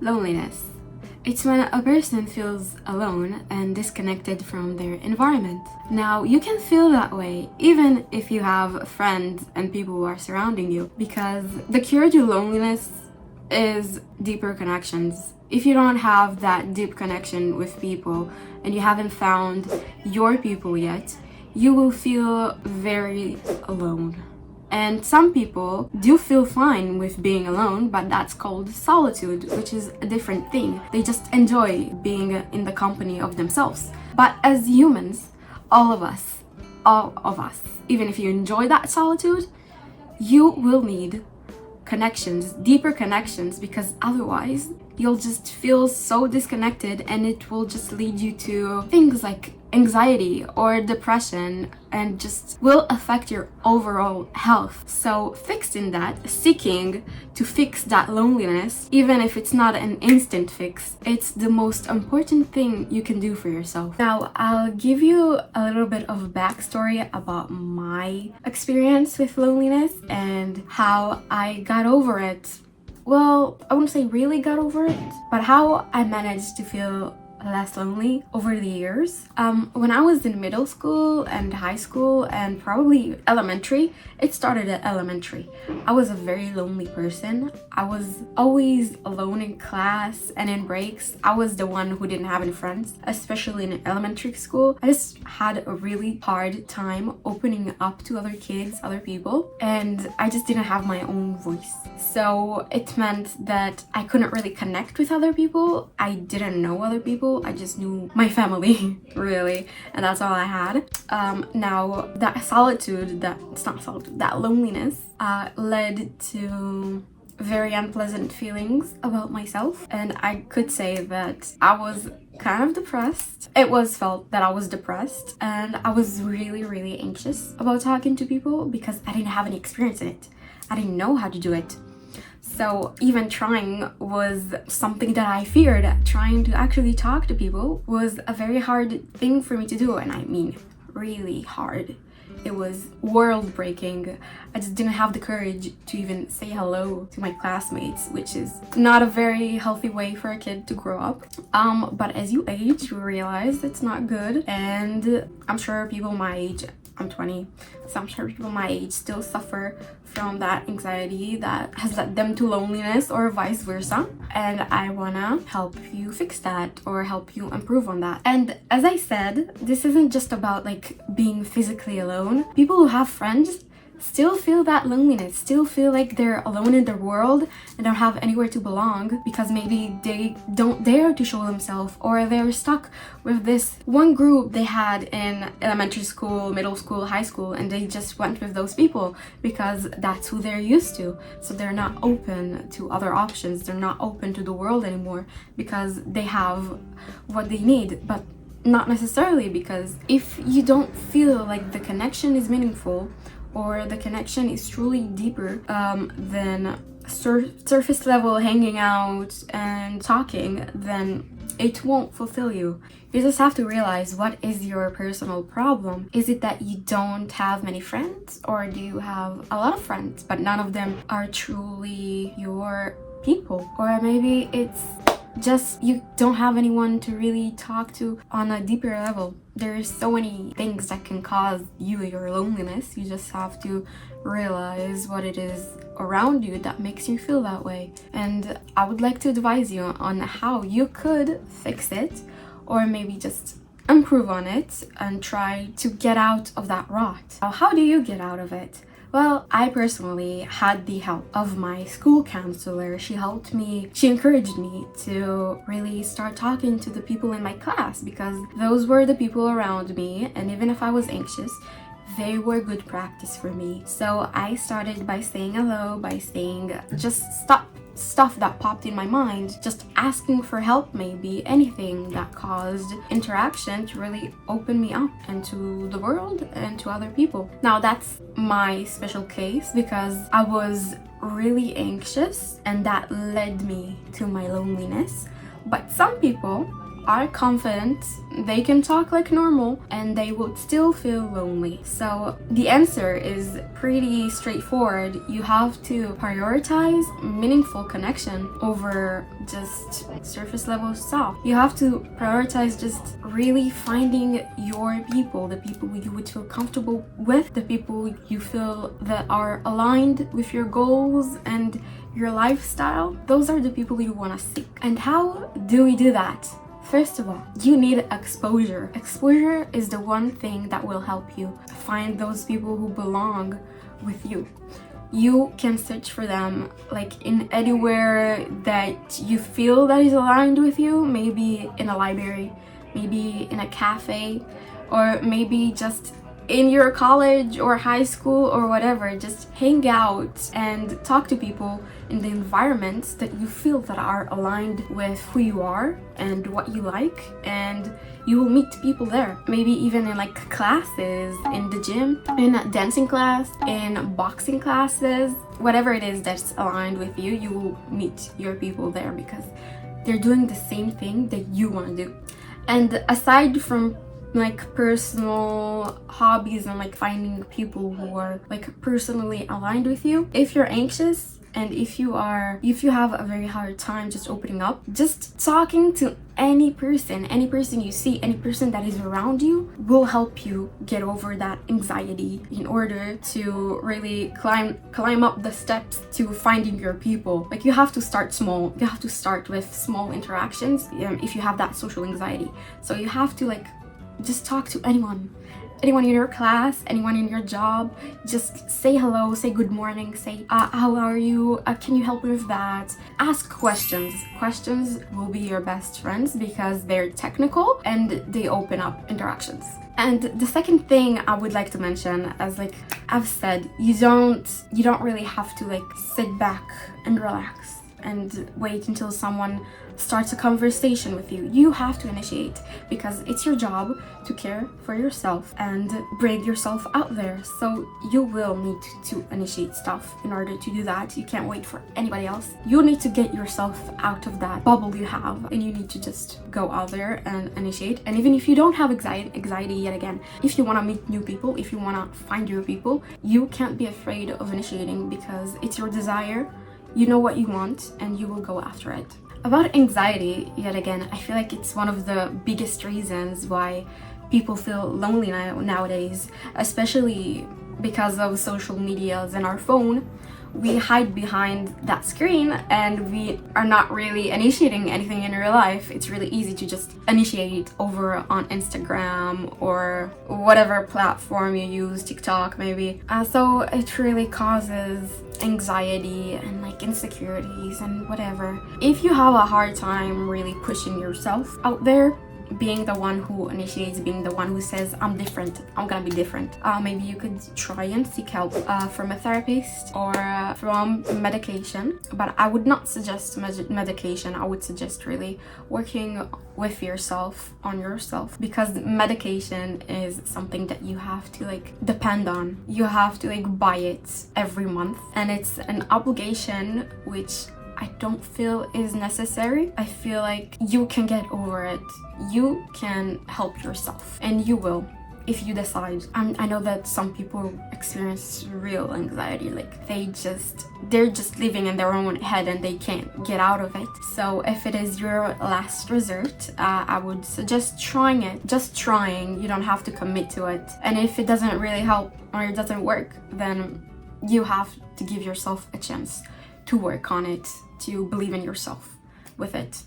Loneliness. It's when a person feels alone and disconnected from their environment. Now, you can feel that way even if you have friends and people who are surrounding you, because the cure to loneliness is deeper connections. If you don't have that deep connection with people and you haven't found your people yet, you will feel very alone. And some people do feel fine with being alone, but that's called solitude, which is a different thing. They just enjoy being in the company of themselves. But as humans, all of us, even if you enjoy that solitude, you will need connections, deeper connections, because otherwise you'll just feel so disconnected and it will just lead you to things like anxiety or depression and just will affect your overall health. So fixing that, seeking to fix that loneliness, even if it's not an instant fix, it's the most important thing you can do for yourself. Now, I'll give you a little bit of a backstory about my experience with loneliness and how I got over it. Well, I wouldn't say really got over it, but how I managed to feel less lonely over the years. When I was in middle school and high school and probably elementary, it started at elementary. I was a very lonely person. I was always alone in class and in breaks. I was the one who didn't have any friends, especially in elementary school. I just had a really hard time opening up to other kids, other people, and I just didn't have my own voice. So it meant that I couldn't really connect with other people. I didn't know other people. I just knew my family, really, and that's all I had. Now, that solitude, that loneliness led to very unpleasant feelings about myself, and I could say that I was kind of depressed. It was felt that I was depressed, and I was really, really anxious about talking to people because I didn't have any experience in it. I didn't know how to do it. So even trying was something that I feared. Trying to actually talk to people was a very hard thing for me to do, and I mean really hard. It was world breaking. I just didn't have the courage to even say hello to my classmates, which is not a very healthy way for a kid to grow up. But as you age, you realize it's not good, and I'm sure people my age, I'm 20, so I'm sure people my age still suffer from that anxiety that has led them to loneliness or vice versa. And I wanna help you fix that or help you improve on that. And as I said, this isn't just about like being physically alone. People who have friends still feel that loneliness, still feel like they're alone in their world and don't have anywhere to belong because maybe they don't dare to show themselves, or they're stuck with this one group they had in elementary school, middle school, high school, and they just went with those people because that's who they're used to. So they're not open to other options, they're not open to the world anymore because they have what they need, but not necessarily, because if you don't feel like the connection is meaningful or the connection is truly deeper than surface level hanging out and talking, then it won't fulfill you. You just have to realize, what is your personal problem? Is it that you don't have many friends, or do you have a lot of friends but none of them are truly your people? Or maybe it's just you don't have anyone to really talk to on a deeper level. There's so many things that can cause you your loneliness. You just have to realize what it is around you that makes you feel that way. And I would like to advise you on how you could fix it, or maybe just improve on it and try to get out of that rut. Now, how do you get out of it? Well, I personally had the help of my school counselor. She encouraged me to really start talking to the people in my class, because those were the people around me, and even if I was anxious, they were good practice for me. So I started by saying hello, by saying just stuff that popped in my mind, just asking for help, maybe anything that caused interaction to really open me up into the world and to other people. Now, that's my special case because I was really anxious and that led me to my loneliness. But some people are confident, they can talk like normal, and they would still feel lonely. So the answer is pretty straightforward. You have to prioritize meaningful connection over just surface level stuff. You have to prioritize just really finding your people, the people you would feel comfortable with, the people you feel that are aligned with your goals and your lifestyle. Those are the people you want to seek. And how do we do that? First of all, you need exposure. Exposure is the one thing that will help you find those people who belong with you. You can search for them like in anywhere that you feel that is aligned with you, maybe in a library, maybe in a cafe, or maybe just in your college or high school or whatever. Just hang out and talk to people in the environments that you feel that are aligned with who you are and what you like, and you will meet people there. Maybe even in like classes, in the gym, in a dancing class, in boxing classes, whatever it is that's aligned with you, you will meet your people there because they're doing the same thing that you want to do. And aside from like personal hobbies and like finding people who are like personally aligned with you, if you're anxious and if you have a very hard time just opening up, just talking to any person you see, any person that is around you will help you get over that anxiety in order to really climb up the steps to finding your people. Like, you have to start small. You have to start with small interactions if you have that social anxiety. So you have to like just talk to anyone in your class, anyone in your job. Just say hello, say good morning, say how are you, can you help me with that. Ask questions. Questions will be your best friends because they're technical and they open up interactions. And the second thing I would like to mention, as like I've said, you don't really have to like sit back and relax and wait until someone starts a conversation with you. You have to initiate, because it's your job to care for yourself and bring yourself out there. So you will need to initiate stuff. In order to do that, you can't wait for anybody else. You need to get yourself out of that bubble you have, and you need to just go out there and initiate. And even if you don't have anxiety yet again, if you want to meet new people, if you want to find your people, you can't be afraid of initiating, because it's your desire. You know what you want and you will go after it. About anxiety, yet again, I feel like it's one of the biggest reasons why people feel lonely nowadays, especially because of social medias and our phone. We hide behind that screen and we are not really initiating anything in real life. It's really easy to just initiate over on Instagram or whatever platform you use, TikTok maybe. So it really causes anxiety and like insecurities and whatever. If you have a hard time really pushing yourself out there, being the one who initiates, being the one who says, I'm different, I'm gonna be different, maybe you could try and seek help from a therapist or from medication. But I would not suggest medication. I would suggest really working with yourself, on yourself, because medication is something that you have to like depend on. You have to like buy it every month, and it's an obligation which I don't feel is necessary. I feel like you can get over it. You can help yourself, and you will if you decide. I know that some people experience real anxiety, like they're just living in their own head and they can't get out of it. So if it is your last resort, I would suggest trying it. Just trying. You don't have to commit to it. And if it doesn't really help or it doesn't work, then you have to give yourself a chance to work on it, to believe in yourself with it.